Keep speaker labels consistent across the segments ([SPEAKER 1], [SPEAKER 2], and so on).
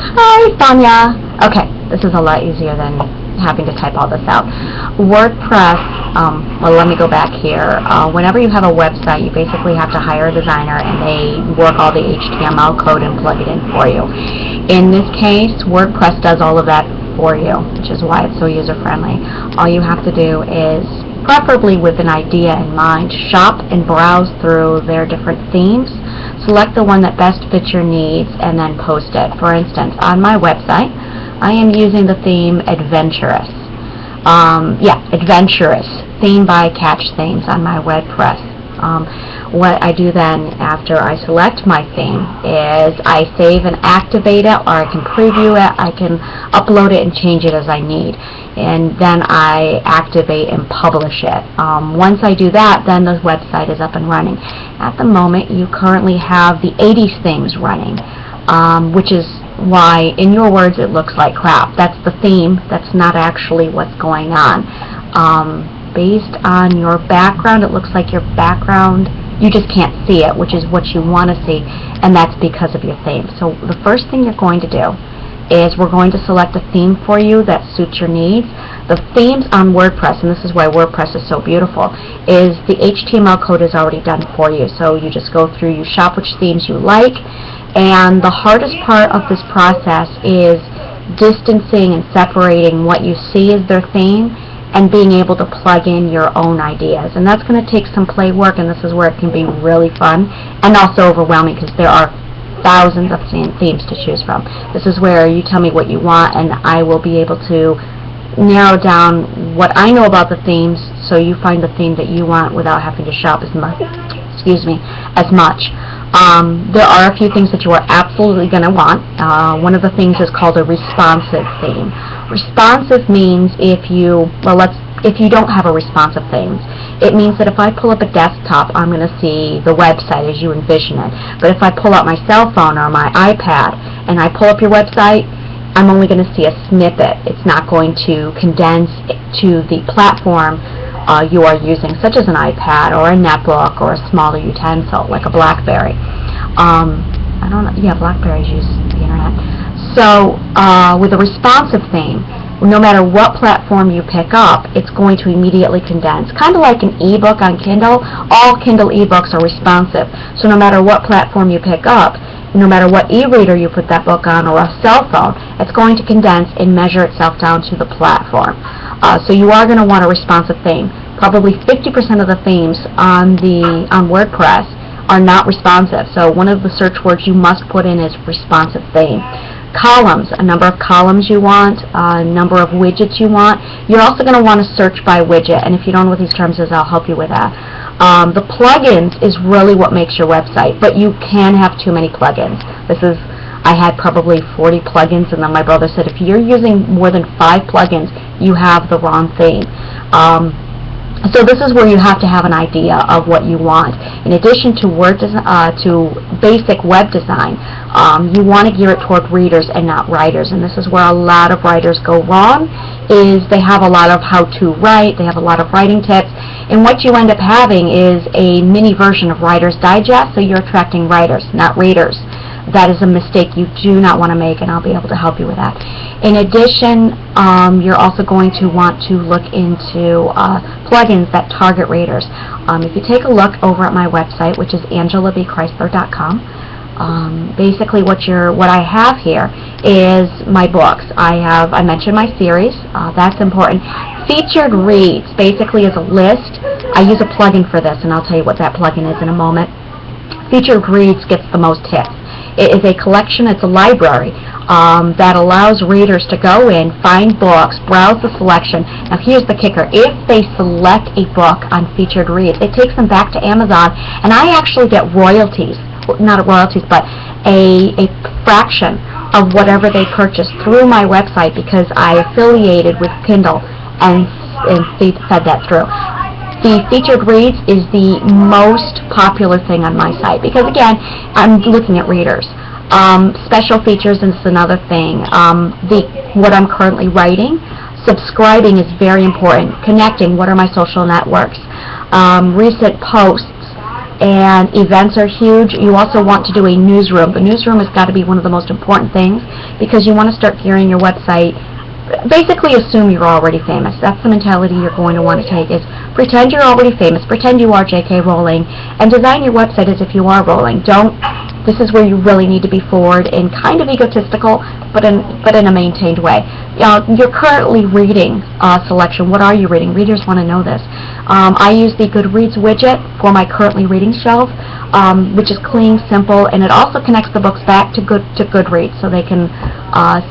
[SPEAKER 1] Hi, Sonia. Okay, this is a lot easier than having to type all this out. WordPress, well, let me go back here. Whenever you have a website, you basically have to hire a designer, and they work all the HTML code and plug it in for you. In this case, WordPress does all of that for you, which is why it's so user-friendly. All you have to do is, preferably with an idea in mind, shop and browse through their different themes, select the one that best fits your needs, and then post it. For instance, on my website, I am using the theme Adventurous. Adventurous, theme by Catch Themes on my WordPress. What I do then after I select my theme is I save and activate it, or I can preview it, I can upload it and change it as I need, and then I activate and publish it. Once I do that, then the website is up and running. At the moment, you currently have the 80s themes running, which is why, in your words, it looks like crap. That's the theme. That's not actually what's going on. Based on your background, it looks like your background, you just can't see it, which is what you want to see, and that's because of your theme. So the first thing you're going to do is we're going to select a theme for you that suits your needs. The themes on WordPress, and this is why WordPress is so beautiful, is the HTML code is already done for you. So you just go through, you shop which themes you like, and the hardest part of this process is distancing and separating what you see as their theme and being able to plug in your own ideas. And that's going to take some play work, and this is where it can be really fun and also overwhelming, because there are thousands of themes to choose from. This is where you tell me what you want, and I will be able to narrow down what I know about the themes, so you find the theme that you want without having to shop as much. As much. There are a few things that you are absolutely going to want. One of the things is called a responsive theme. Responsive means if you don't have a responsive theme, it means that if I pull up a desktop, I'm going to see the website as you envision it. But if I pull out my cell phone or my iPad and I pull up your website, I'm only going to see a snippet. It's not going to condense to the platform you are using, such as an iPad or a netbook or a smaller utensil like a BlackBerry. I don't know. Yeah, BlackBerries use the internet. So with a responsive theme, no matter what platform you pick up, it's going to immediately condense. Kind of like an ebook on Kindle. All Kindle ebooks are responsive. So no matter what platform you pick up, no matter what e-reader you put that book on or a cell phone, it's going to condense and measure itself down to the platform. So you are going to want a responsive theme. Probably 50% of the themes on WordPress are not responsive. So one of the search words you must put in is responsive theme. Columns, a number of columns you want, a number of widgets you want. You're also going to want to search by widget, and if you don't know what these terms is, I'll help you with that. The plugins is really what makes your website, but you can have too many plugins. I had probably 40 plugins, and then my brother said if you're using more than 5 plugins, you have the wrong theme. So this is where you have to have an idea of what you want. In addition to basic web design, you want to gear it toward readers and not writers. And this is where a lot of writers go wrong, is they have a lot of how to write, they have a lot of writing tips, and what you end up having is a mini version of Writer's Digest, so you're attracting writers, not readers. That is a mistake you do not want to make, and I'll be able to help you with that. In addition, you're also going to want to look into plugins that target readers. If you take a look over at my website, which is angelabchrysler.com, basically what I have here is my books. I mentioned my series. That's important. Featured reads basically is a list. I use a plugin for this, and I'll tell you what that plugin is in a moment. Featured reads gets the most hits. It is a collection, it's a library that allows readers to go in, find books, browse the selection. Now here's the kicker. If they select a book on featured reads, it takes them back to Amazon, and I actually get royalties, not royalties, but a fraction of whatever they purchase through my website, because I affiliated with Kindle and fed that through. The featured reads is the most popular thing on my site, because again, I'm looking at readers. Special features is another thing. What I'm currently writing. Subscribing is very important. Connecting, what are my social networks? Recent posts. and events are huge. You also want to do a newsroom. The newsroom has got to be one of the most important things, because you want to start gearing your website. Basically assume you're already famous. That's the mentality you're going to want to take, is pretend you're already famous, pretend you are J.K. Rowling, and design your website as if you are Rowling. This is where you really need to be forward and kind of egotistical, but in a maintained way. You're currently reading selection. What are you reading? Readers want to know this. I use the Goodreads widget for my currently reading shelf, which is clean, simple, and it also connects the books back to Goodreads, so they can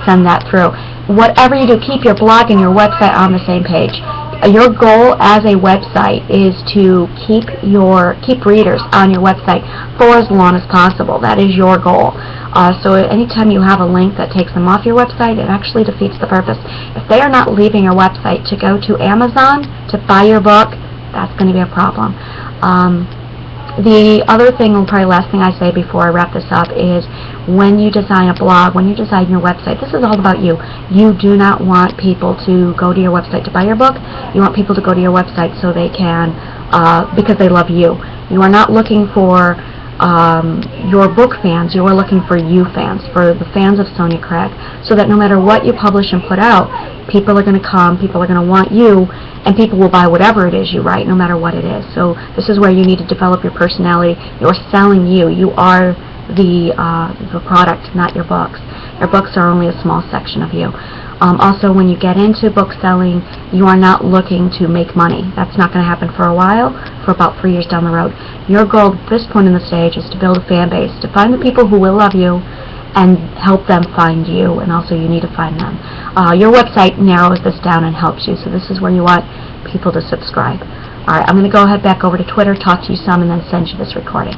[SPEAKER 1] send that through. Whatever you do, keep your blog and your website on the same page. Your goal as a website is to keep readers on your website for as long as possible. That is your goal. So anytime you have a link that takes them off your website, it actually defeats the purpose. If they are not leaving your website to go to Amazon to buy your book, that's going to be a problem. The other thing, and probably last thing I say before I wrap this up, is when you design a blog, when you design your website, this is all about you. You do not want people to go to your website to buy your book. You want people to go to your website so they can, because they love you. You are not looking for your book fans. You are looking for you fans, for the fans of Sonia Craig, so that no matter what you publish and put out, people are going to come, people are going to want you, and people will buy whatever it is you write, no matter what it is. So this is where you need to develop your personality. You're selling you. You are the product, not your books. Your books are only a small section of you. Also, when you get into book selling, you are not looking to make money. That's not going to happen for a while, for about 3 years down the road. Your goal at this point in the stage is to build a fan base, to find the people who will love you, and help them find you, and also you need to find them. Your website narrows this down and helps you, so this is where you want people to subscribe. Alright, I'm going to go ahead back over to Twitter, talk to you some, and then send you this recording.